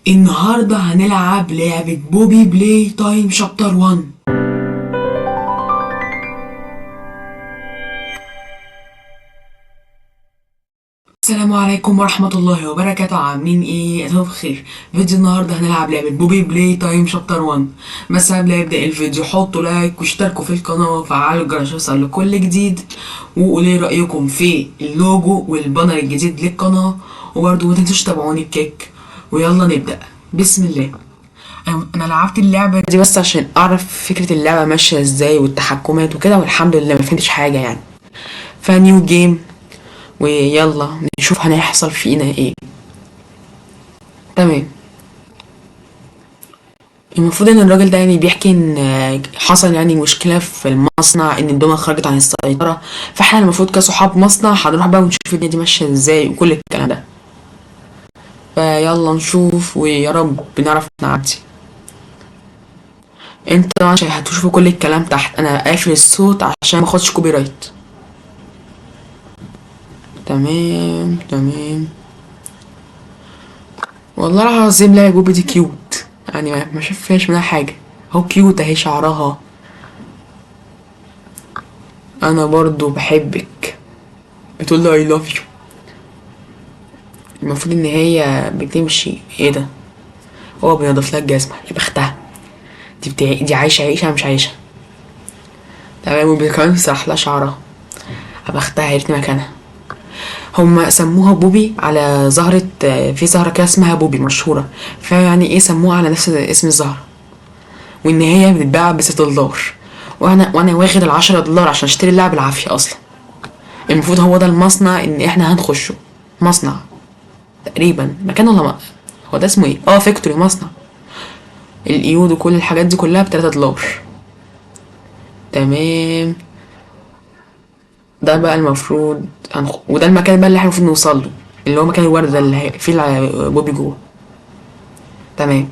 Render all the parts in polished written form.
النهاردة هنلعب لعبة بوبي بلاي تايم شابتر 1. السلام عليكم ورحمة الله وبركاته، عاملين ايه؟ اتمنى بخير. فيديو النهاردة هنلعب لعبة بوبي بلاي تايم شابتر 1. بس قبل ما يبدأ الفيديو حطوا لايك واشتركوا في القناة وفعلوا الجرس يوصل لكل جديد، وقولوا رأيكم في اللوجو والبانر الجديد للقناة، وبرضه متنسوش تتابعوني بكيك. ويلا نبدأ. بسم الله. انا لعبت اللعبه دي بس عشان اعرف فكره اللعبه ماشيه ازاي والتحكمات وكده، والحمد لله ما فهمتش حاجه يعني. فنيو جيم، ويلا نشوف هنحصل فينا ايه. تمام. المفروض ان الراجل ده يعني بيحكي ان حصل يعني مشكله في المصنع، ان الدنيا خرجت عن السيطره، فاحنا المفروض كصحاب مصنع هنروح بقى ونشوف الدنيا دي ماشيه ازاي وكل الكلام ده. فيلا نشوف ويا رب نعرف نعدي. انت عشان هتشوفوا كل الكلام تحت، انا قافل الصوت عشان ما اخدش كوبي رايت. تمام تمام. والله العظيم لا، بوبي دي كيوت يعني، ما شفاش منها حاجة. هو كيوت اهي شعرها. انا برضو بحبك، بتقول له I love you. المفروض ان هي بتمشي. ايه ده؟ هو بينضف لها الجزمة، يا بختها. دي عايشة عيشة مش عايشة. تمام، وكمان بيسرح لها شعرها. يا بختها، عرفت مكانها. هما سموها بوبي على زهرة، في زهرة كده اسمها بوبي مشهورة، فيعني ايه سموها على نفس اسم الزهرة، وان هي بتتباع ب$6. وانا واخد ال$10 عشان اشتري اللعبة بالعافية اصلا. المفروض هو ده المصنع ان احنا هنخشه. مصنع تقريبا مكان ولا هو ده اسمه ايه؟ فيكتوري، مصنع الايود وكل الحاجات دي كلها ب$3. تمام. ده بقى المفروض وده المكان بقى اللي احنا المفروض نوصل له، اللي هو مكان الوردة اللي فيه بوبي جوه. تمام.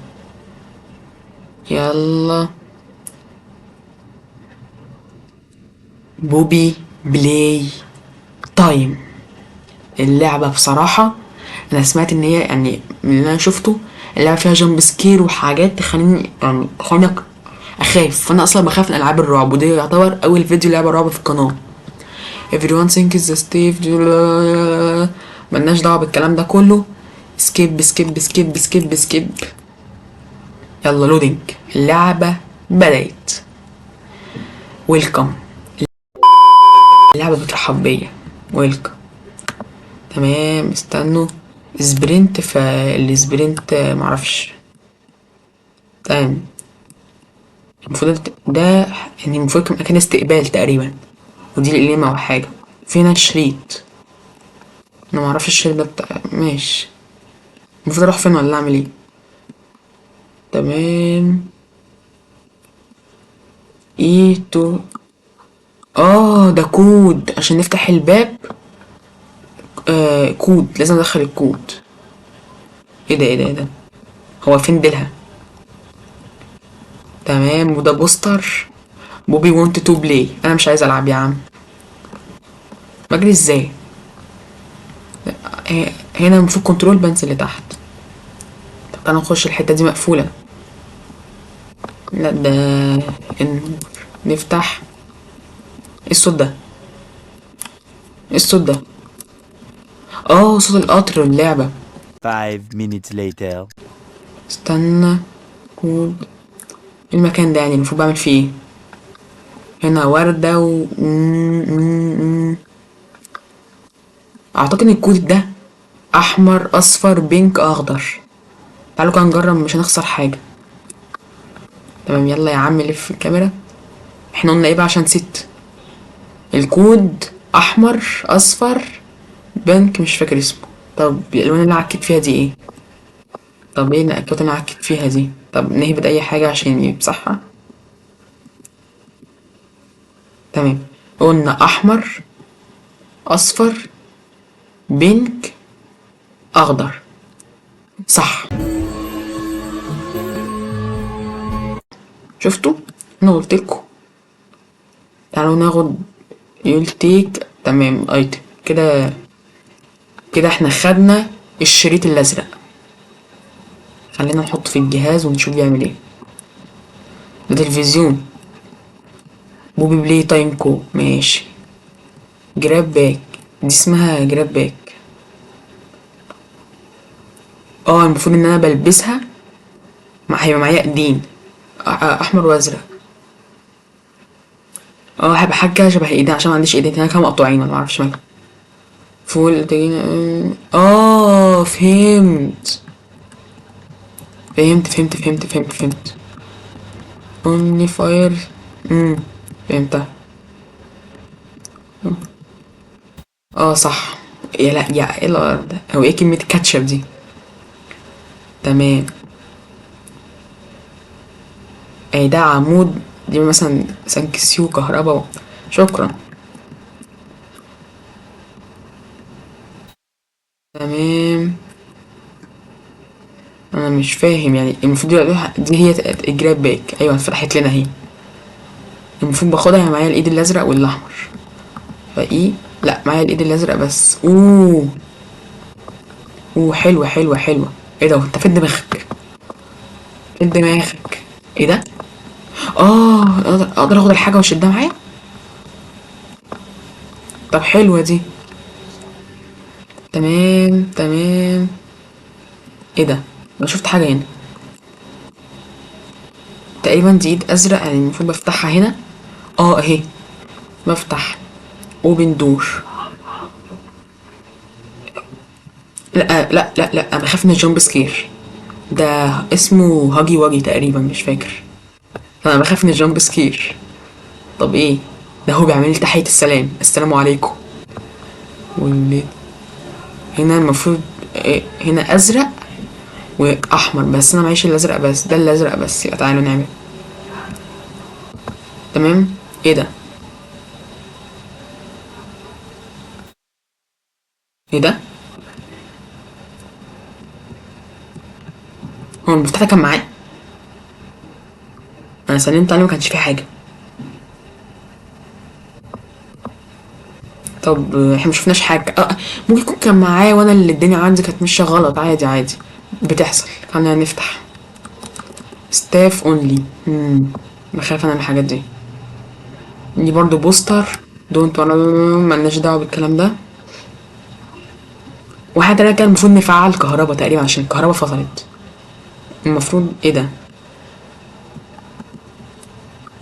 يلا. بوبي بلاي تايم. اللعبة بصراحة انا سمعت ان هي يعني من اللي انا شفته، اللعبة فيها جامب سكير وحاجات تخليني اخاف، فانا اصلا بخاف من العاب الرعب، ودي يعتبر اول فيديو لعبة رعب في القناة. everyone thinks the stage. ملناش دعوة بالكلام ده كله. سكيب سكيب سكيب سكيب سكيب. يلا لودينج. اللعبة بدأت. ويلكم. اللعبة بترحب بيا. ويلكم. تمام، استنوا. سبرنت، فالسبرنت معرفش. تمام. المفروض ده يعني المفروض مكان استقبال تقريبا، ودي القليمة او حاجة. فينا شريط. انا معرفش الشريط ده ماشي. المفروض اروح فين ولا اعمل ايه؟ تمام. ايه تو. ده كود عشان نفتح الباب. كود، لازم ادخل الكود. ايه ده ايه ده ايه ده؟ هو فين ديلها؟ تمام، وده بوستر. بوبي وونت تو بلاي. انا مش عايز العب يا عم. بجري ازاي؟ هنا المفروض كنترول، بنزل لتحت. طب تعالى نخش الحتة دي مقفولة. لا ده نفتح. ايه الصوت ده؟ ايه الصوت ده؟ صوت القطر اللعبة. 5 minutes later. استنى. كود. إيه المكان ده يعني المفروض بعمل فيه ايه؟ هنا وردة اعتقد ان الكود ده احمر اصفر بينك اخضر. تعالوا كده نجرب، مش هنخسر حاجة. تمام، يلا يا عم لف الكاميرا. احنا قلنا ايه بقى عشان نسيت؟ الكود احمر اصفر بنك، مش فاكر اسمه. طب الالوان اللي عكيت فيها دي ايه؟ طب ايه الأكوات اللي عكيت فيها دي؟ طب نهبط اي حاجة عشان يمسحها. تمام. قلنا احمر اصفر بينك اخضر. صح. شفتوا؟ انا قلتلكوا. تعالوا ناخد يلتيك. تمام، ايتم كده. كده احنا خدنا الشريط الازرق. خلينا نحطه في الجهاز ونشوف بيعمل ايه. ده تلفزيون. بوبي بلاي تايم كو، ماشي. جراب باك، دي اسمها جراب باك. المفروض ان انا بلبسها هيبقى معايا ايدين احمر وازرق. هيبقى حاجة شبه ايدين عشان ما عنديش ايدين، انا كانوا مقطوعين ولا معرفش مالهم. فول تجينا. فهمت. اونلي فاير. فهمتها. صح. يا لا يا ايه الغرض ده، هو ايه كلمة كاتشب دي؟ تمام. ده عمود، دي مثلا سانكسيو كهرباء. شكرا. تمام. انا مش فاهم يعني المفروض دي هي الجراب باك. ايوه اتفتحت لنا اهي. المفروض باخدها معايا الايد الازرق والاحمر. فايه، لا معايا الايد الازرق بس. حلوة. ايه ده، انت فين دماغك؟ فين دماغك؟ ايه ده؟ اقدر اخد الحاجة واشدها معايا. طب حلوة دي. تمام. ايه ده، انا شفت حاجة هنا تقريبا، دي ايد ازرق يعني المفروض بفتحها هنا. اهي. بفتح اوبن دور. لا، انا بخاف من الجامب سكير. ده اسمه هاجي واجي تقريبا، مش فاكر. انا بخاف من الجامب سكير. طب ايه ده، هو بيعمل لي تحية السلام عليكم. واللي هنا المفروض هنا ازرق واحمر، بس انا معيش الازرق بس، ده الازرق بس. يبقى تعالوا نعمل. تمام. ايه ده، ايه ده، هو المفتاح ده كان معاه؟ انا سلمت عليه ما كانش فيه حاجه. طب احنا مشوفناش حاجه. ممكن يكون كان معاه وانا اللي الدنيا عندي كانت ماشيه غلط. عادي بتحصل. خلينا نفتح ستاف اونلي. بخاف انا من الحاجات دي. دي برضو بوستر. دونت ملناش دعوه بالكلام ده. واحد تاني كان المفروض نفعل كهربا تقريبا عشان الكهربا فصلت. المفروض ايه ده،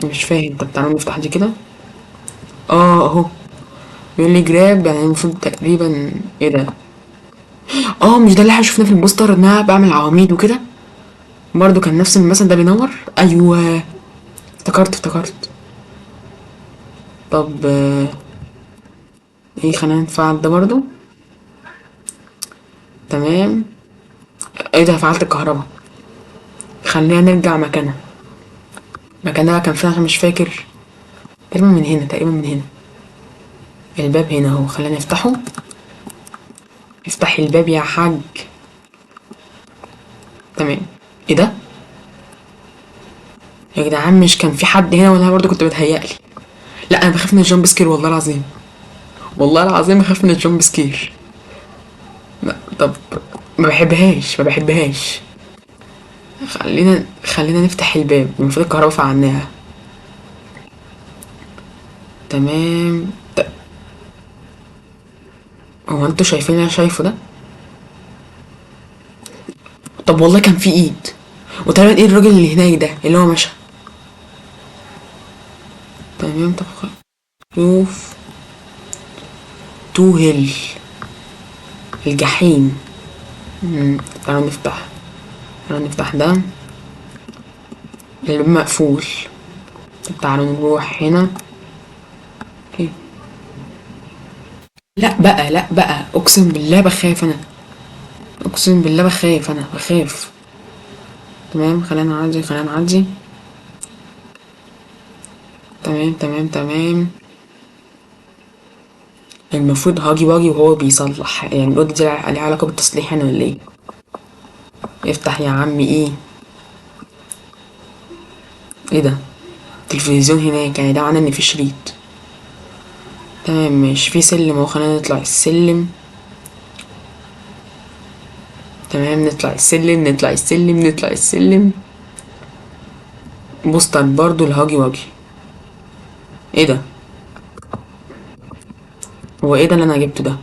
مش فاهم. طب تعالوا نفتح دي كده. اهو بيقول لي جراب، يعني المفروض تقريبا. ايه ده، مش ده اللي احنا شفناه في البوستر ان انا بعمل عواميد وكده؟ برضو كان نفس المثل ده بينور. ايوه افتكرت. طب ايه، خلينا نفعل ده برضو. تمام. ايه ده، فعلت الكهرباء. خلينا نرجع مكانها كان فين عشان مش فاكر. تقريبا من هنا. الباب هنا اهو، خلينا نفتحه. افتح الباب يا حاج. تمام. ايه ده يا جدعان، مش كان في حد هنا ولا أنا برضو كنت بتهيألي؟ لا انا بخاف من الجامب سكير، والله العظيم بخاف من الجامب سكير. لا طب، ما بحبهاش. خلينا نفتح الباب، المفروض الكهرباء فعناها. تمام. هو انتوا شايفين اللي انا شايفه ده؟ طب والله كان في ايد. وتقريبا ايه الراجل اللي هناك ده اللي هو مشى. تمام. طب شوف. تو هيل، الجحيم. تعالوا نفتح ده. الباب مقفول. طب تعالوا نروح هنا. اوكي. لا بقى اقسم بالله بخاف. تمام. خلينا نعدي. تمام. المفروض هاجي واجي وهو بيصلح، يعني الواد دي عليه علاقة بالتصليح هنا ولا ايه؟ افتح يا عمي. ايه ده، تلفزيون هناك، يعني ده معناه ان في شريط. تمام ماشي. في سلم اهو، خلينا نطلع السلم. تمام، نطلع السلم نطلع السلم نطلع السلم. بوستر برضو الهاجي واجي. ايه ده؟ هو ايه ده اللي انا جبته ده؟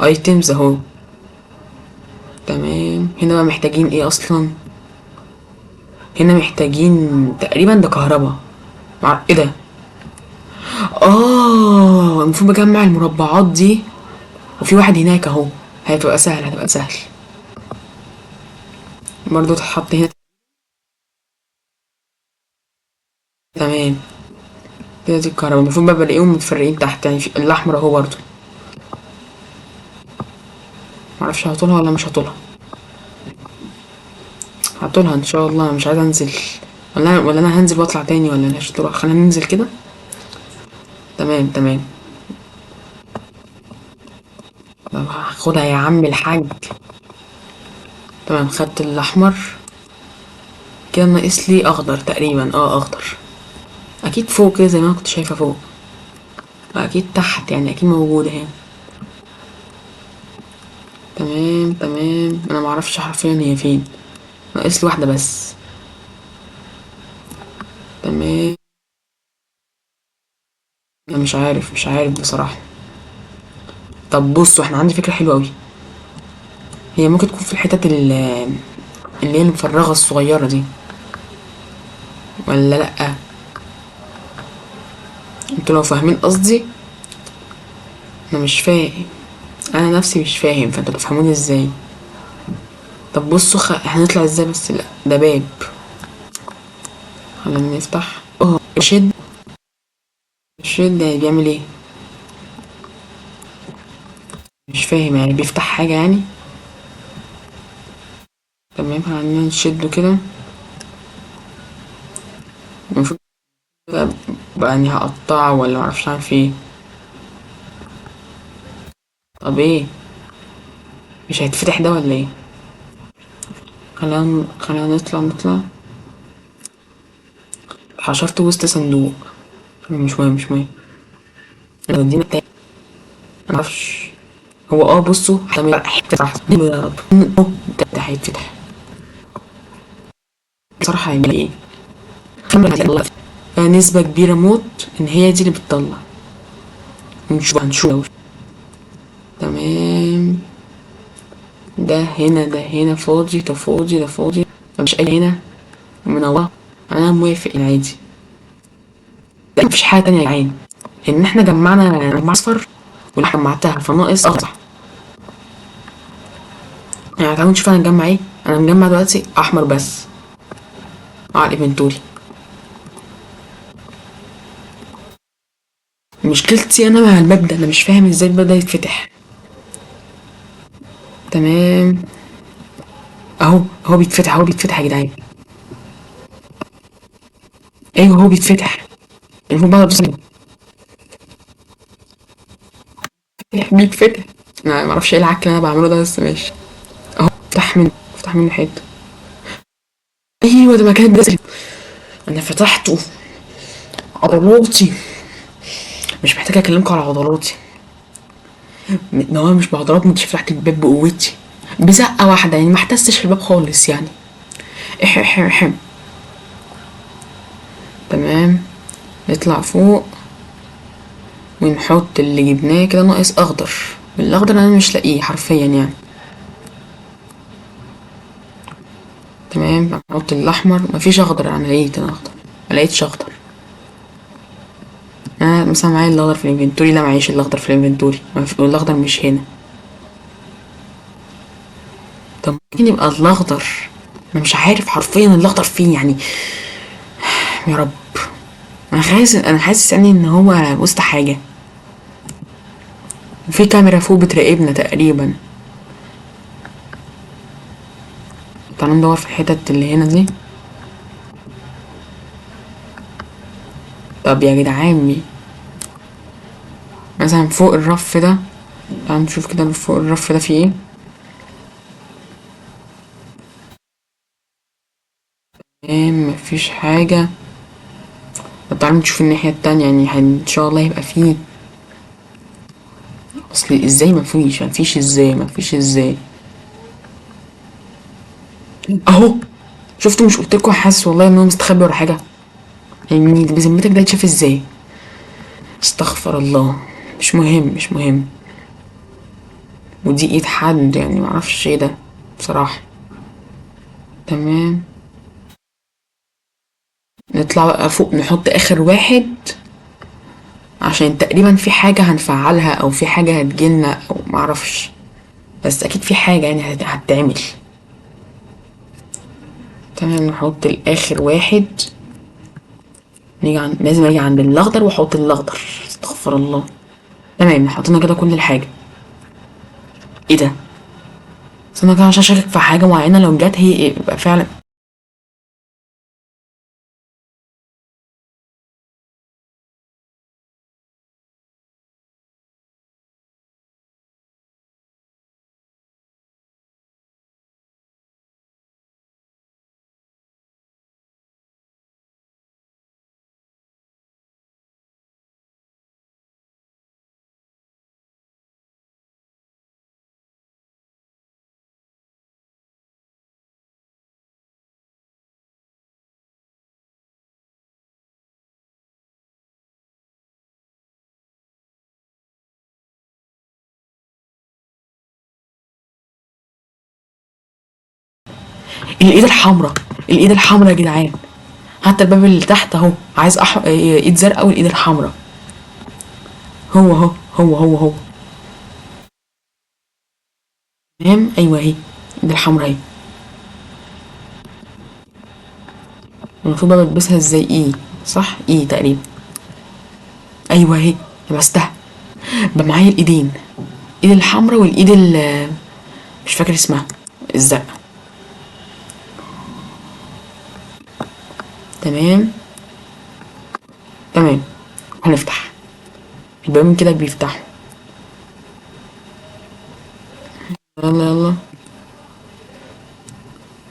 ايتمز اهو. تمام، هنا بقى محتاجين ايه اصلا؟ هنا محتاجين تقريبا ده كهربا. ايه ده؟ اه، المفروض بجمع المربعات دي. وفي واحد هناك اهو. هتبقى سهل هتبقى سهل. برضو تتحط هنا. تمام، كده دي الكهرباء. المفروض بقى بلاقيهم متفرقين تحت، يعني في الاحمر اهو برضو. معرفش هطولها ولا مش هطولها. هطولها ان شاء الله، مش عايز انزل. ولا انا هنزل واطلع تاني، ولا انا هطولها. خلينا ننزل كده. تمام تمام. طب هاخدها يا عم الحاج. تمام، خدت الاحمر. كده ناقص لي اخضر تقريبا. اخضر. اكيد فوق كده زي ما انا كنت شايفه فوق. اكيد تحت، يعني اكيد موجوده هنا. تمام تمام، انا معرفش حرفيا هي فين. ناقص لي واحده بس. تمام. انا مش عارف بصراحه. طب بصوا، احنا عندي فكره حلوه قوي. هي ممكن تكون في الحتت اللي هي المفرغه الصغيره دي، ولا لا؟ انتوا لو فاهمين قصدي. انا مش فاهم. انا نفسي مش فاهم، فانتوا تفهموني ازاي؟ طب بصوا، هنطلع ازاي؟ بس لا، ده باب. خلينا نفتح. شد. الشد يعني بيعمل ايه؟ مش فاهم، يعني بيفتح حاجة يعني. تمام، خلينا نشده كده. المفروض بقى اني هقطعه ولا معرفش اعمل فيه ايه. طب ايه؟ مش هيتفتح ده ولا ايه؟ خلينا نطلع. حشرت وسط صندوق. مش مهم. ادينا التاني. معرفش. هو بصوا، هتعمل هيتفتح يا رب. ده هيتفتح. بصراحة هيعمل ايه؟ نسبة كبيرة موت ان هي دي اللي بتطلع. هنشوف. تمام. ده هنا فاضي، ده فاضي ده فاضي. مفيش اي هنا منورة. انا موافق عادي. ده مفيش حاجة تانية يا جدعان. ان احنا جمعنا اصفر وانا جمعتها، فناقص اخضر. يعني تعالوا نشوف انا مجمع ايه. انا مجمع دلوقتي احمر بس على الانفنتوري. مشكلتي انا مع الباب ده، انا مش فاهم ازاي الباب ده يتفتح. تمام. هو بيتفتح يا جدعان. ايوه هو بيتفتح. المفروض بقى بيتفتح. انا معرفش ايه العك اللي انا بعمله ده، بس ماشي. اهو فتح منه حته. ايوه ده مكان ده. انا فتحته. عضلاتي. مش محتاج اكلمكم على عضلاتي. ما هو مش بعضلات، مش فتحت الباب بقوتي. بزقه واحده يعني، ما احتستش الباب خالص يعني. احم. تمام. نطلع فوق ونحط اللي جبناه كده. ناقص اخضر. الاخضر انا مش لاقيه حرفيا يعني. تمام، نحط الاحمر. مفيش اخضر. انا لقيت اخضر. ما لقيتش اخضر. انا مثلا معايا الاخضر في الانفنتوري. لا، معيش الاخضر في الانفنتوري. الاخضر مش هنا. طب ممكن يبقى الاخضر. انا مش عارف حرفيا الاخضر فين يعني. يا رب. انا حاسس يعني ان هو وسط حاجه. في كاميرا فوق بتراقبنا تقريبا. تعالوا ندور في الحتت اللي هنا دي. طب يا جدعان، مثلا فوق الرف ده. تعالوا نشوف كده فوق الرف ده فيه ايه. مفيش حاجة. طب تعالوا نشوف الناحية التانية، يعني ان شاء الله يبقى فيه. اصل ازاي مفيش ازاي. اهو. شفتوا؟ مش قلتلكوا؟ حاسس والله ان هو مستخبي ورا حاجه. يعني بذمتك ده يتشاف ازاي؟ استغفر الله. مش مهم، مش مهم. ودي ايد حد يعني، معرفش ايه ده بصراحه. تمام. نطلع بقى فوق، نحط اخر واحد، عشان تقريبا في حاجه هنفعلها او في حاجه هتجيلنا او معرفش. بس اكيد في حاجه يعني هتتعمل. تمام، نحط الاخر واحد. لازم اجي عند الاخضر واحط الاخضر. استغفر الله. تمام، حطينا كده كل الحاجه. ايه ده؟ استنى كده عشان اشكك في حاجه معينه، لو جت هي يبقى فعلا. الايد الحمراء. الايد الحمراء يا جدعان. حتى الباب اللي تحت اهو عايز ايد زرقاء والايد الحمراء. هو اهو. هو. تمام، ايوه اهي. الايد الحمراء اهي. المفروض بقى بلبسها ازاي؟ ايه؟ صح، ايه تقريبا. ايوه اهي. لبستها. بقى معايا الايدين. الايد الحمراء والايد مش فاكر اسمها، الزرقاء. تمام. تمام. هنفتح الباب من كده بيفتحوا. يلا يلا.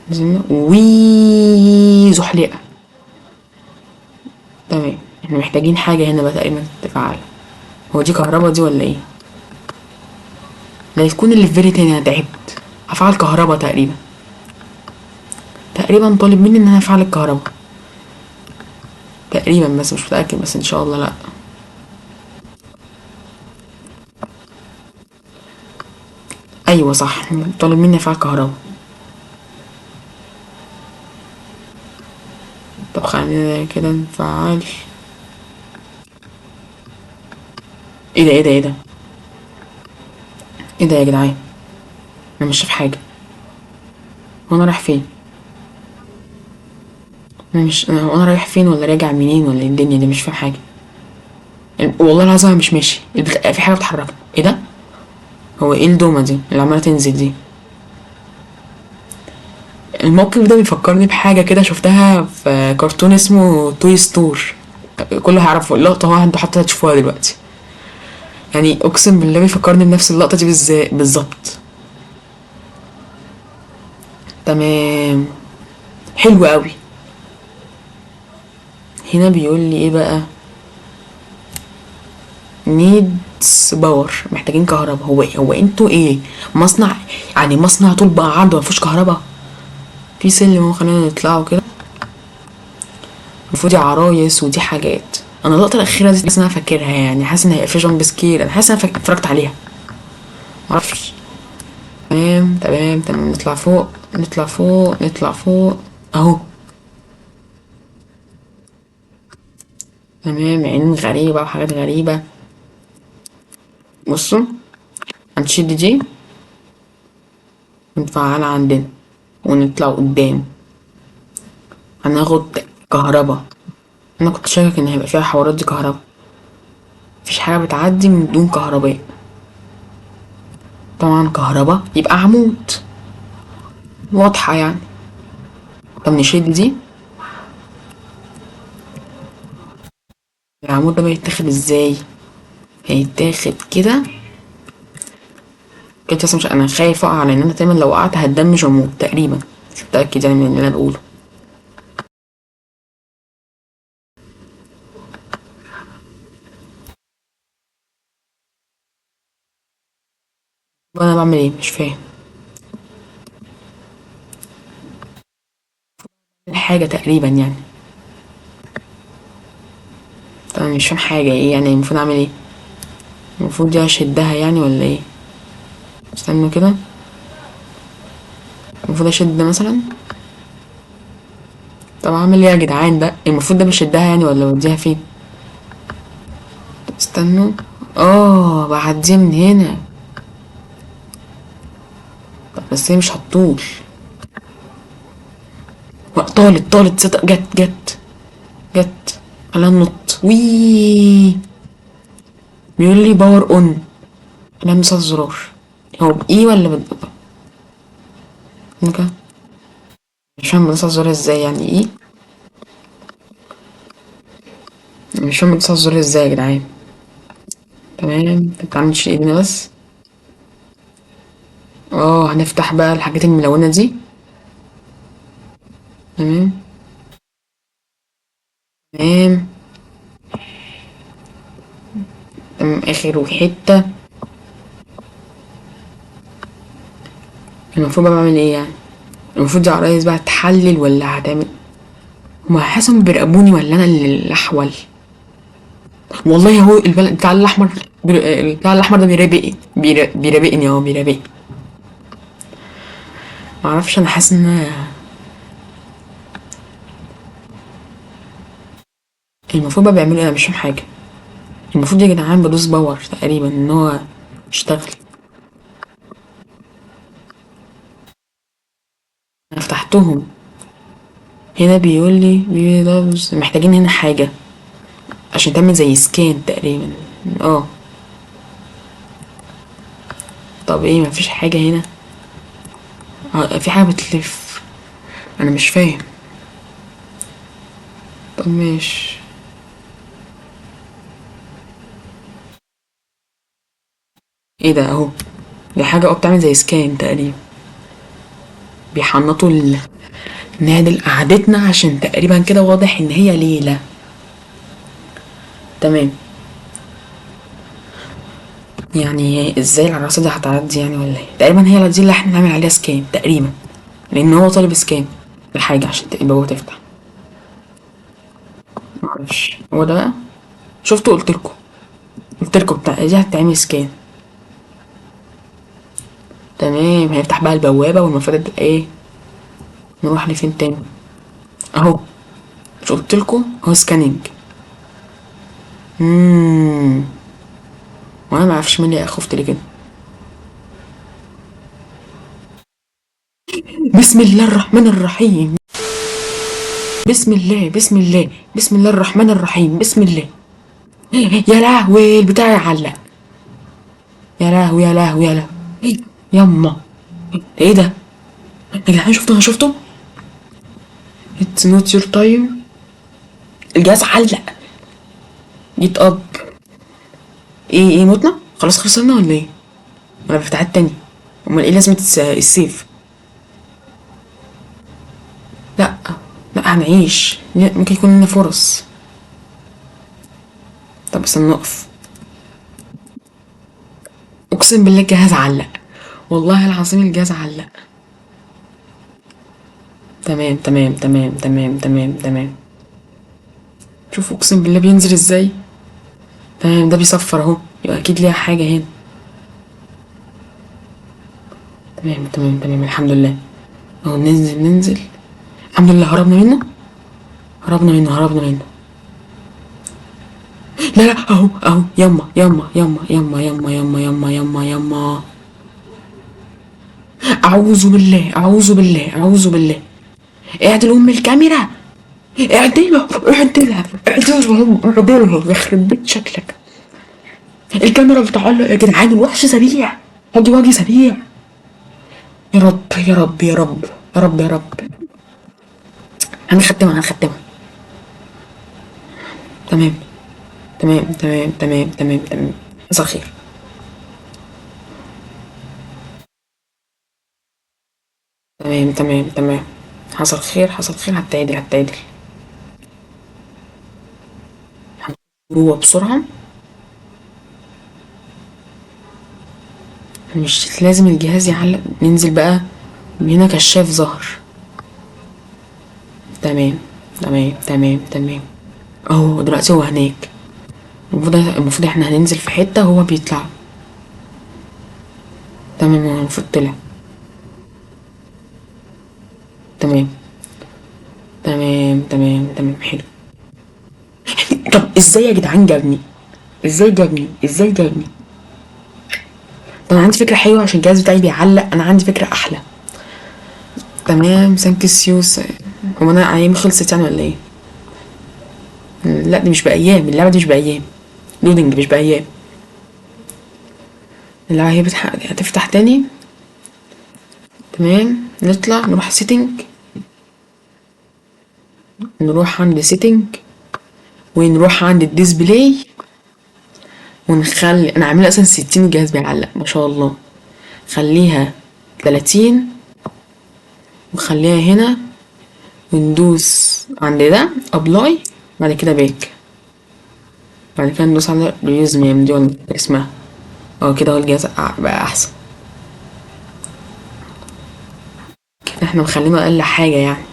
نزلنا وي زحليقة. تمام. احنا محتاجين حاجة هنا بقى تقريبا تفعل. هو دي كهربا دي ولا ايه؟ لا تكون اللي في بالي تاني، انا تعبت. هفعل كهربا تقريبا. تقريبا طالب مني ان انا افعل الكهربا. تقريبا بس مش متأكد، بس ان شاء الله لا. ايوه صح، طالب مني افعل كهربا. طب خلينا كده نفعل. ايه ده؟ ايه ده؟ ايه ده؟ ايه ده يا جدعان؟ انا مش شايف حاجة. هو انا رايح فين؟ انا مش هو انا رايح فين ولا راجع منين ولا إيه الدنيا دي؟ مش فاهم حاجة. والله العظيم أنا مش ماشي. في حاجة بتتحرك. ايه ده؟ هو ايه الدومة دي اللي عمالة تنزل دي؟ الموقف ده بيفكرني بحاجة كده شفتها في كرتون اسمه توي ستور. كله هيعرفه اللقطة، هو انتوا حتى هتشوفوها دلوقتي. يعني اقسم بالله بيفكرني بنفس اللقطة دي بالظبط. تمام. حلو قوي. هنا بيقول لي ايه بقى؟ نيدز باور، محتاجين كهرباء. هو انتوا ايه؟ مصنع؟ يعني مصنع طول بقى عرض مفيهوش كهرباء؟ في سلم اهو، خلينا نطلعوا كده. المفروض دي عرايس ودي حاجات. انا اللقطه الاخيره دي بس انا فاكرها، يعني حاسس ان هيبقى في جامب سكير. انا حاسس ان انا اتفرجت عليها. معرفش. تمام تمام تمام. نطلع فوق نطلع فوق نطلع فوق. اهو. تمام، عين غريبة وحاجات غريبة. بصوا، هنشيل دي ونفعلها عندنا ونطلع قدام. هناخد كهربا. انا كنت شاكك ان هيبقى فيها حوارات دي كهربا. مفيش حاجة بتعدي من دون كهرباء. طبعا كهربا يبقى عمود. واضحة يعني. طب نشيل دي. العمود ده بيتاخد ازاي؟ هيتاخد كده. كنت بس مش، انا خايف اقع لان انا تقريبا لو وقعت هتدمج عمود تقريبا. مش متأكد يعني من اللي انا بقوله. طب انا بعمل ايه؟ مش فاهم. حاجة تقريبا يعني. طب أنا مش فاهم حاجة، ايه يعني المفروض اعمل ايه؟ المفروض دي اشدها يعني ولا ايه؟ استنوا كده، المفروض اشد مثلا. طب اعمل ايه يا جدعان؟ ده المفروض ده بشدها يعني ولا بوديها فين؟ استنوا، اه بعديها من هنا. طب بس هي مش هتطول. طالت تصدق، جت. خلينا ننط. وي، بيقول لي باور اون. انا ندوس على الزرار. هو بايه ولا كده؟ مش فاهم بدوس على الزرار ازاي، يعني ايه؟ مش فاهم بدوس على الزرار ازاي يا جدعان. تمام، طب تعالى نشيل ايدينا بس. اه هنفتح بقى الحاجات الملونة دي. تمام. تمام. تمام اخر حتة. المفروض بقى بعمل ايه يعني؟ المفروض يا ريس بقى تحلل ولا هتعمل؟ هما حاسم بيراقبوني ولا انا اللي احول؟ والله هو البلد بتاع الاحمر، بتاع الاحمر ده بيرابقني اهو بيرابقني. معرفش، انا حاسس ان المفروض بقى بيعملوا ايه، انا مش فاهم حاجه. المفروض يا جدعان بدوس باور تقريبا ان هو يشتغل. انا فتحتهم. هنا بيقول لي ده محتاجين هنا حاجه عشان تعمل زي سكان تقريبا. اه. طب ايه، مفيش حاجه هنا؟ في حاجه بتلف. انا مش فاهم. طب ماشي. ايه ده اهو؟ دي حاجه بتعمل زي سكان تقريبا. بيحنطوا نعدل قعدتنا عشان تقريبا كده واضح ان هي ليلة. تمام. يعني ازاي العروسة دي هتعدي يعني ولا ايه؟ تقريبا هي دي اللي احنا نعمل عليها سكان تقريبا، لان هو طالب سكان لحاجة عشان البوابة تفتح. معرفش هو ده بقى. شفتوا؟ قلتلكوا بتاع دي هتعمل سكان. تمام، هيفتح بقى البوابة والمفروض ايه؟ نروح لفين تاني؟ اهو. مش قلتلكوا هو سكاننج. وانا معرفش مين اللي خفت ليه كده. بسم الله الرحمن الرحيم. بسم الله الرحمن الرحيم. بسم الله. يا لهوي البتاع يعلق. يا لهوي يا لهوي يا لهوي. يما. ايه ده يا جدعان؟ شفتوا؟ اتس نوت يور تايم. الجهاز علق. جيت اب. ايه متنا خلاص، خسرنا ولا ايه؟ انا فتحت تاني. امال ايه لازمة السيف؟ لا. لا هنعيش، ممكن يكون لنا فرص. طب بس نقف. اقسم بالله الجهاز علق، والله العظيم الجهاز علق. تمام. شوف اقسم بالله بينزل ازاي. تمام، ده بيصفر اهو، يبقى اكيد ليها حاجة هنا. تمام الحمد لله. اهو ننزل. الحمد لله هربنا منه. لا اهو يما. اعوذ بالله. اعدل الكاميرا. اعدلها يخرب بيت شكلك. الكاميرا بتعلق يا جدعان، الوحش سريع. واجي سريع. يا رب. هنختمها. تمام. تمام. حصل خير. تمام. حصل خير. هتعدل. جوه بسرعة. مش لازم الجهاز يعلق. ننزل بقى من هنا، كشاف ظهر. تمام تمام. اهو دلوقتي هو هناك. المفروض احنا هننزل في حتة هو بيطلع. تمام، هو المفروض طلع. تمام حلو. طب ازاي يا جدعان جابني؟ ازاي جابني؟ طب انا عندي فكرة حلوة عشان الجهاز بتاعي بيعلق، انا عندي فكرة احلى. تمام ثانك سيوس. هو انا ايامي خلصت يعني ولا ايه؟ لا دي مش بايام، اللعبة دي مش بايام. لودنج مش بايام. اللعبة هي هتفتح تاني. تمام نطلع نروح سيتنج، نروح عند سيتنج ونروح عند الديسبلاي ونخلي، انا عامله اصلا 60 الجهاز بيعلق ما شاء الله. خليها 30 وخليها هنا وندوس عند ده ابلاي. بعد كده باك. بعد كده ندوس على ريوز ميم دي ولا اسمها. اه كده هو الجهاز بقى احسن. كده احنا مخلينه اقل حاجه يعني.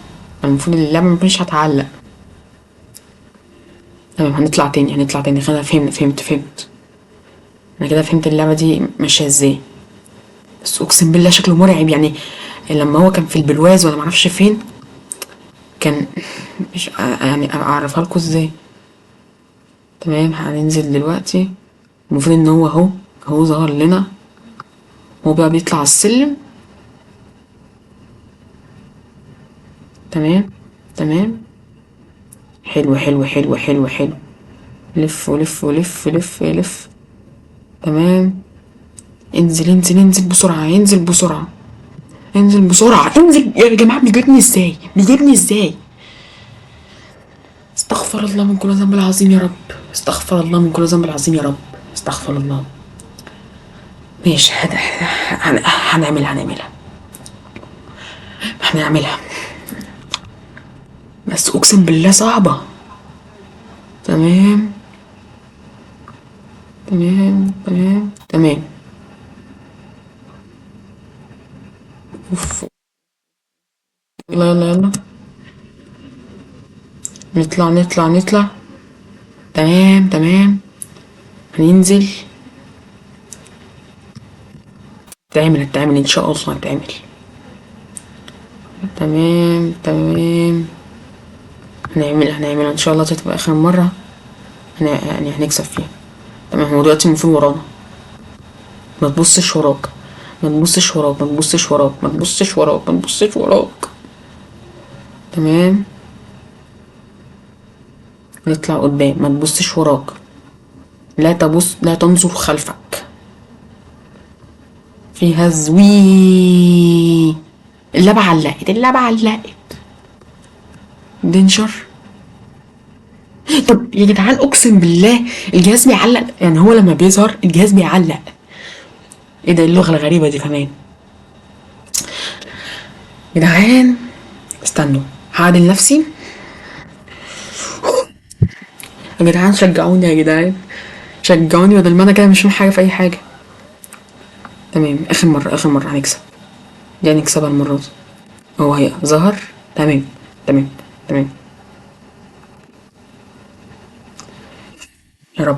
المفروض اللعبه مش هتعلق. تمام هنطلع تاني خلاص فهمت. انا كده فهمت اللعبه دي ماشيه ازاي. بس اقسم بالله شكله مرعب يعني. لما هو كان في البرواز ولا معرفش فين كان، مش يعني اعرفها لكم ازاي. تمام هننزل دلوقتي. المفروض ان هو اهو ظهر لنا. هو بقى بيطلع على السلم. تمام حلو. لف ولف. تمام انزل بسرعة. انزل يا جماعة. بيجيبني ازاي؟ استغفر الله من كل ذنب العظيم يا رب. استغفر الله. ماشي هنعملها. بس اقسم بالله صعبة. تمام. اوف. يلا. نطلع. تمام. هننزل. هتعمل ان شاء الله هتعمل. تمام. هنعملها ان شاء الله تبقى اخر مرة. يعني هنكسب فيها. تمام هو دلوقتي المفروض ورانا. ما تبصش وراك. تمام نطلع قدام. ما تبصش وراك. لا تنظر خلفك. فيها زوي. اللعبة علقت. دينشر. طب يا جدعان اقسم بالله الجهاز بيعلق يعني. هو لما بيظهر الجهاز بيعلق. ايه ده اللغة الغريبة دي كمان. يا جدعان استنوا هعدل نفسي. يا جدعان شجعوني بدل ما انا كده مش فاهم حاجة في اي حاجة. تمام اخر مرة هنكسب. دي هنكسبها المرة دي. هو هي ظهر. تمام. يا رب.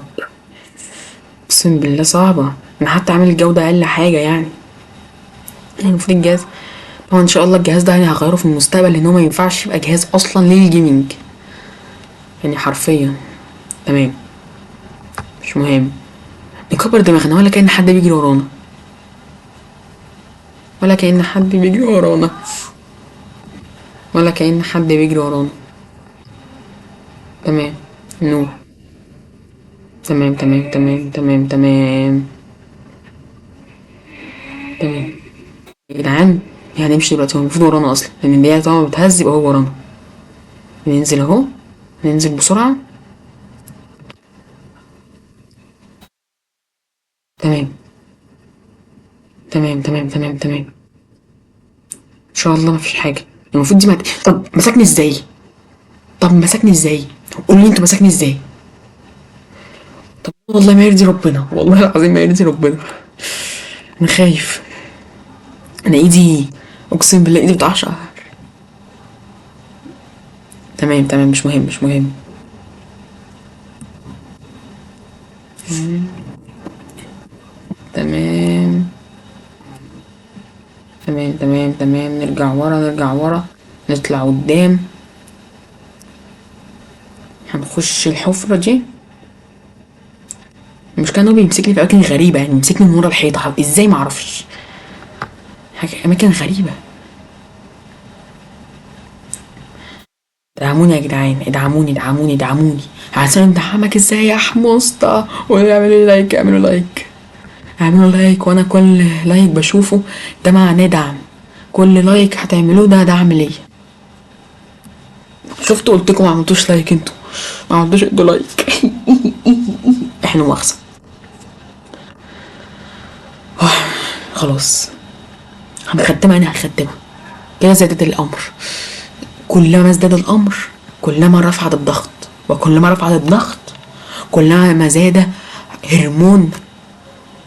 اقسم بالله صعبة. انا حتى عامل الجودة اقل حاجة يعني. المفروض الجهاز طبعا ان شاء الله الجهاز ده يعني هغيره في المستقبل لان هو ما ينفعش يبقى جهاز اصلا للجيمنج يعني حرفيا. تمام مش مهم نكبر دماغنا ولا كأن حد بيجري ورانا. تمام نو. تمام يا جدعان. يعني نمشي دلوقتي. هو المفروض ورانا اصلا لان دي طبعا بتهز يبقى هو ورانا. ننزل اهو. ننزل بسرعة. تمام ان شاء الله مفيش حاجة. المفروض دي طب مسكني ازاي؟ قول لي انتوا مسكني ازاي؟ طب والله ما يرضي ربنا. والله العظيم ما يرضي ربنا. انا خايف. انا ايدي اقسم بالله ايدي بتقشعر. تمام تمام، مش مهم مش مهم. تمام تمام تمام تمام، نرجع ورا نرجع ورا، نطلع قدام. هنخش الحفرة دي. المشكلة ان هو بيمسكني في اماكن غريبة، يعني بيمسكني من ورا الحيطة ازاي معرفش. حاجة اماكن غريبة. ادعموني يا جدعان، ادعموني ادعموني ادعموني. عشان ندعمك ازاي يا حموسطة؟ واعملوا لايك، اعملوا لايك، اعملوا لايك. وانا كل لايك بشوفه ده معناه دعم. كل لايك هتعملوه ده دعم ليا. شفتوا قلتلكوا ما عملتوش لايك، انتوا ما عملتوش ادوا لايك. احنا مؤاخذة. خلاص هنختمها، انا هختمها كده. زادت الامر. كلما ازداد الامر كلما رفعت الضغط، وكلما رفعت الضغط كلما زاد هرمون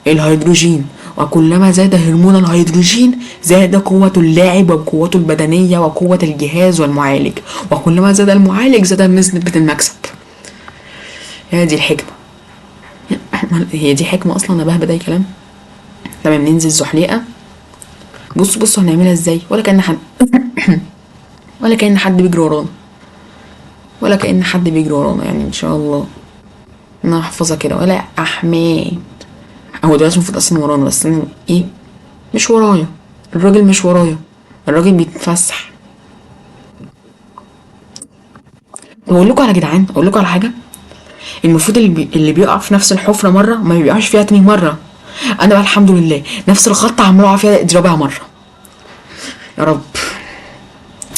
الهيدروجين، وكلما زاد هرمون الهيدروجين زاد قوة اللاعب وقوته البدنية وقوة الجهاز والمعالج، وكلما زاد المعالج زاد نسبة المكسب. هي دي الحكمة. هي دي حكمة اصلا، انا بهبد اي كلام. تمام، ننزل زحليقة. بصوا هنعملها ازاي، ولا كأن حد ولا كأن حد بيجري ورانا، ولا كأن حد بيجري ورانا يعني ان شاء الله. انا هحفظها كده. ولا احمد، هو دلوقتي المفروض اصلا ورانا، بس انا ايه، مش ورايا. الراجل مش ورايا، الراجل بيتفسح. اقول لكم على جدعان، اقول لكم على حاجه. المفروض اللي بيقع في نفس الحفره مره ما بيقعش فيها تاني مره. انا بقى الحمد لله نفس الخط عمال اقع فيها دي رابع مره. يا رب.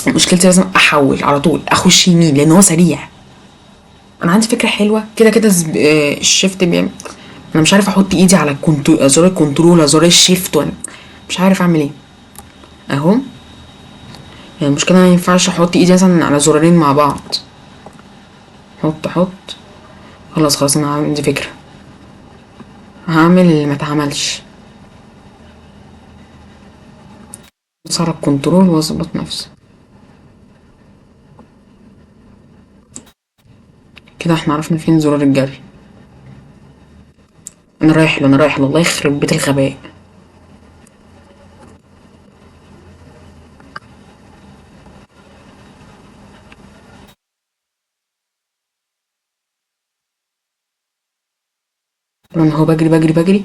مشكلتي لازم احول على طول، اخش يمين لان هو سريع. انا عندي فكره حلوه كده كده. الشيفت بيعمل. انا مش عارف احط ايدي على زرار الكنترول، زرار الشيفت، ولا مش عارف اعمل ايه. اهو. يعني المشكله ما ينفعش احط ايدي مثلا على زرارين مع بعض. حط. خلاص انا عندي فكره. هعمل اللي ما اتعملش. صار الكنترول واظبط نفسي كده. احنا عرفنا فين زرار الجري. انا رايح له الله يخرب بيت الغباء. انا هو بجري.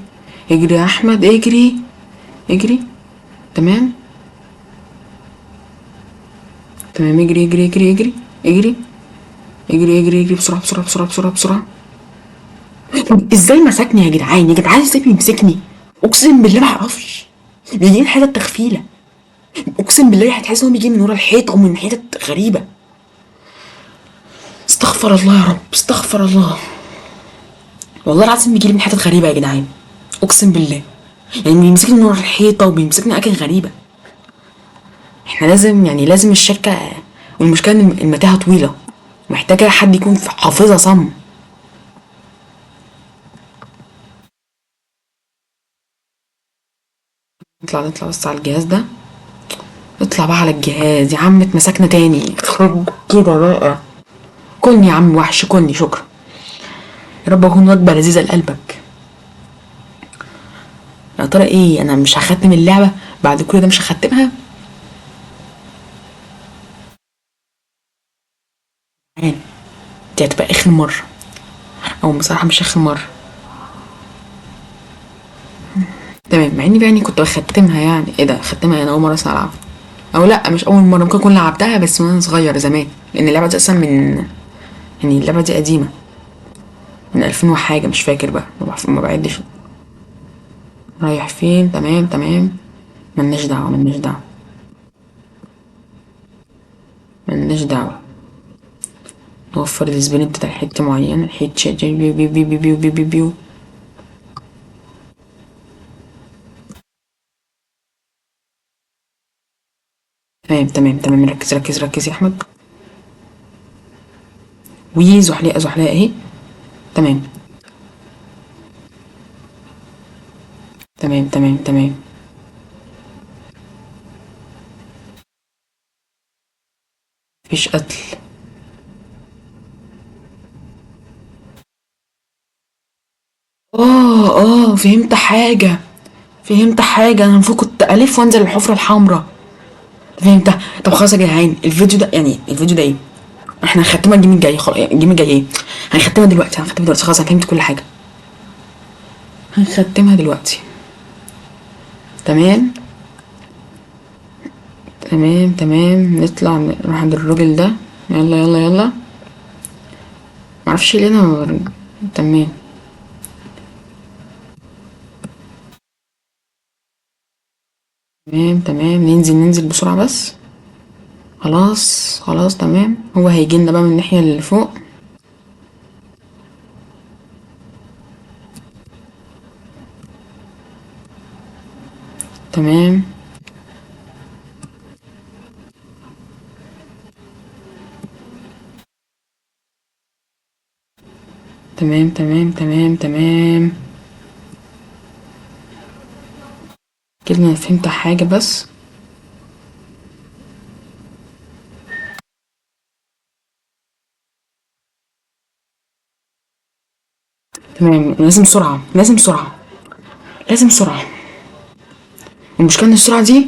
اجري يا احمد، اجري. تمام اجري. اجري بسرعه. طب ازاي مسكني يا جدعان؟ ازاي بيمسكني؟ اقسم بالله ما اعرفش. بيجي حته تخفيله. اقسم بالله هتحس انه بيجي من ورا الحيط او من حتت غريبه. استغفر الله يا رب، استغفر الله. والله العظيم بيجيلي من حتت غريبه يا جدعان. اقسم بالله. يعني بيمسكني من ورا الحيطه وبيمسكني اماكن غريبه. احنا لازم الشركه. والمشكله ان المتاهه طويله، محتاجه حد يكون حافظها صم. نطلع بس على الجهاز ده. اطلع بقى على الجهاز يا عم، اتمسكنا تاني. خرب كده بقى. كلني يا عم وحش، كلني شكرا. يا رب اكون وجبه لذيذه لقلبك. يا ترى ايه، انا مش هختم اللعبه بعد كل ده؟ مش هختمها. يعني دي هتبقى اخر مره، او بصراحه مش اخر مره. تمام، مع اني بقى يعني كنت بختمها. يعني ايه ده ختمها؟ انا اول مره اصلا العبها. او لا، مش اول مره، ممكن اكون لعبتها بس وانا صغير زمان، لان اللعبه دي اصلا من، يعني اللعبه دي قديمه من 2000 وحاجه، مش فاكر بقى، ما بعدش. رايح فين؟ تمام. ملناش دعوه. نوفر السبرنت بتاع حته معينه، الحته بيو. تمام. ركز يا احمد. زحليقه اهي. تمام تمام. مفيش قتل. فهمت حاجة. فهمت حاجة، انا المفروض كنت الف وانزل الحفرة الحمراء. فهمتها. طب خلاص يا جدعان، الفيديو ده يعني الفيديو ده ايه؟ احنا هنختمها الجيم الجاي. الجيم الجاي ايه؟ هنختمها دلوقتي خلاص، انا فهمت كل حاجة. هنختمها دلوقتي. تمام تمام تمام. نطلع نروح عند الراجل ده. يلا يلا يلا. معرفش ليه انا. تمام تمام تمام. ننزل بسرعة بس. خلاص خلاص تمام. هو هيجيلنا بقى من الناحية اللي فوق. تمام تمام تمام تمام تمام. كده انا فهمت حاجة بس. تمام. لازم سرعة لازم سرعة لازم سرعة. المشكلة ان السرعة دي.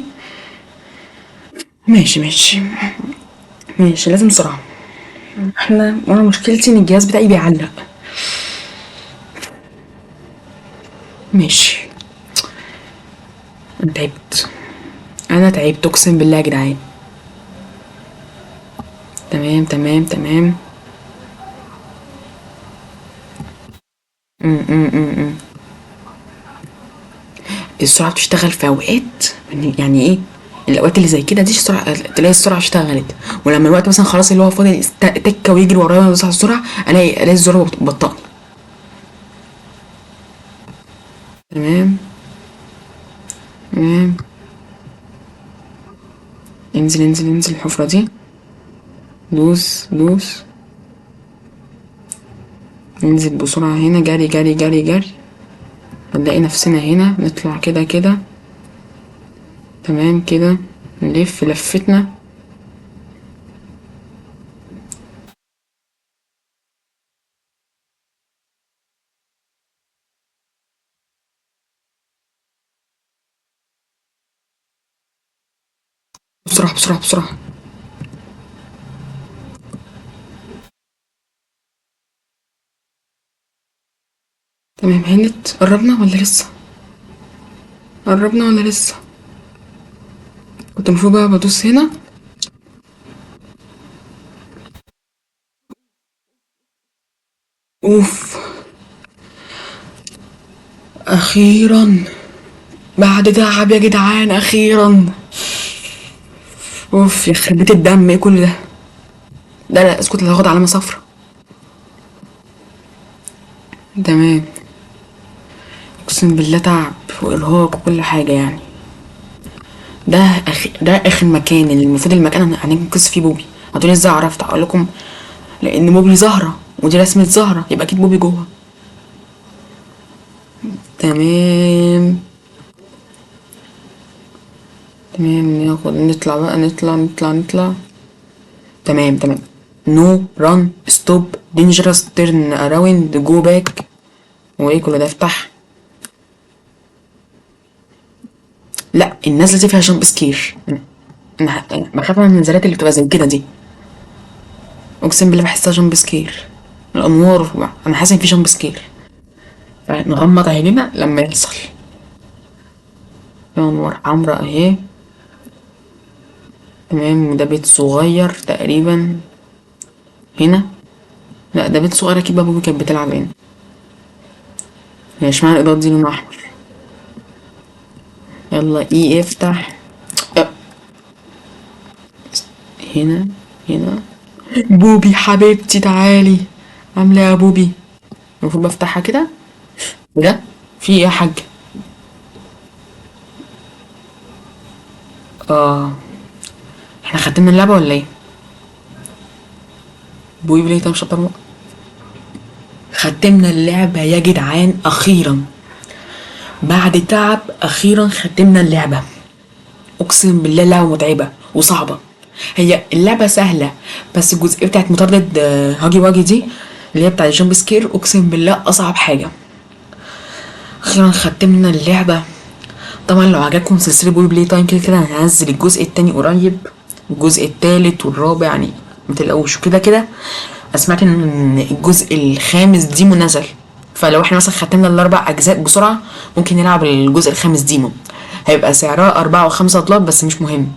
ماشي ماشي ماشي. لازم سرعة. وانا مشكلتي ان الجهاز بتاعي بيعلق. ماشي. انا تعبت. انا تعبت اقسم بالله يا جدعان. تمام تمام تمام. م. السرعة بتشتغل في اوقات. يعني ايه؟ الاوقات اللي زي كده دي السرعة، تلاقي السرعة اشتغلت. ولما الوقت مثلا خلاص اللي هو فاضل تكة ويجري ورايا ويدوس على السرعة، الاقي الزرار بطأني. تمام تمام. انزل الحفرة دي. دوس دوس. ننزل بسرعة هنا. جري جري جري جري. هنلاقي نفسنا هنا. نطلع كده كده. تمام كده. نلف لفتنا. بسرعة بسرعة بسرعة. تمام. هنت. قربنا ولا لسه؟ قربنا ولا لسه؟ كنت المفروض بقى بدوس هنا. اوف. اخيرا. بعد تعب يا جدعان اخيرا. اوف يخرب بيت الدم، ايه كل ده؟ لا لا اسكت، اللي هاخد علامة صفرا. تمام. اقسم بالله تعب وارهاق وكل حاجة يعني. ده اخر مكان اللي المفروض المكان هننقذ فيه بوبي. هتقولي ازاي عرفت؟ اقول لكم. لان بوبي زهرة ودي رسمة زهرة، يبقى اكيد بوبي جوه. تمام تمام. نطلع بقى. نطلع. تمام تمام. نو ران ستوب دينجرس تيرن اراوند جو باك. وايه كل ده؟ افتح. لا النازله دي فيها جامب سكير. انا بخاف من النزلات اللي بتبقى زي كده دي. اقسم بالله بحسها جامب سكير. الانوار انا حاسس ان في جامب سكير. نغمض عينينا لما يحصل. في انوار حمراء اهي. تمام. وده بيت صغير تقريبا. هنا. لا ده بيت صغير اكيد بابا كانت بتلعب هنا. هي اشمعنى الاضاءة دي لونها احمر؟ يلا ايه افتح. أه. هنا. هنا. بوبي حبيبتي تعالي. عامله يا بوبي؟ المفروض بفتحها كده. وده في ايه يا حاج؟ اه. احنا ختمنا اللعبه ولا ايه؟ بوبي بلاي تايم شابتر 1. ختمنا اللعبه يا جدعان اخيرا. بعد تعب اخيرا ختمنا اللعبه. اقسم بالله لعبه متعبه وصعبه. هي اللعبه سهله بس الجزئيه بتاعت مطاردة هاجي واجي دي اللي هي بتاعت الجامب سكير اقسم بالله اصعب حاجه. اخيرا ختمنا اللعبة. طبعا لو عجبكم سلسلة بوي بلاي تايم كده كده هنزل الجزء التاني قريب، والجزء التالت والرابع، يعني متلاقوش. وكده كده سمعت ان الجزء الخامس ديمو نزل، فلو احنا مثلا ختمنا الاربع اجزاء بسرعة ممكن نلعب الجزء الخامس ديمو. هيبقى سعرها 4 و5 دولار بس مش مهم.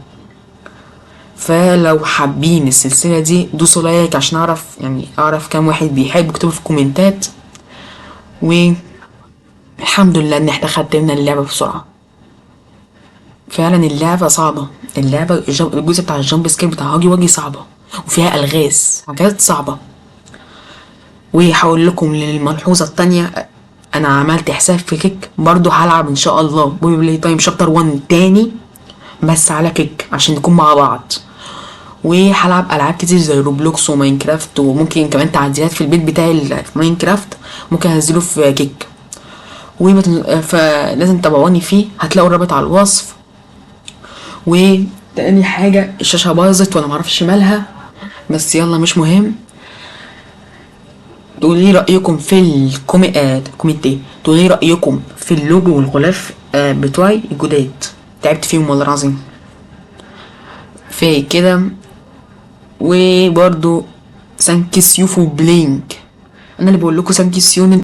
فلو حابين السلسلة دي دوسوا لايك عشان اعرف كام واحد بيحب، اكتبوا في الكومنتات. والحمد لله ان احنا ختمنا اللعبة بسرعة. فعلا اللعبة صعبة، الجزء بتاع الجامب سكير بتاع هاجي واجي صعبة، وفيها ألغاز حاجات صعبة. وهقول لكم للملحوظة التانية، أنا عملت حساب في كيك برضو هلعب إن شاء الله بوي بلاي تايم شابتر 1 تاني بس على كيك عشان نكون مع بعض. وهلعب ألعاب كتير زي روبلوكس وماينكرافت، وممكن كمان تعديلات في البيت بتاعي في ماينكرافت ممكن أنزله في كيك. فلازم تتابعوني فيه، هتلاقوا الرابط على الوصف. وتاني حاجة الشاشة باظت وانا معرفش مالها، بس يلا مش مهم. تقولوا لي رأيكم في الكومنتات، تقولوا لي رأيكم في اللوجو والغلاف بتوعي الجداد، تعبت فيهم والله العظيم. في كده. وبرضو ثانكس يو فور بلاينج، انا اللي بقول لكم ثانكس يو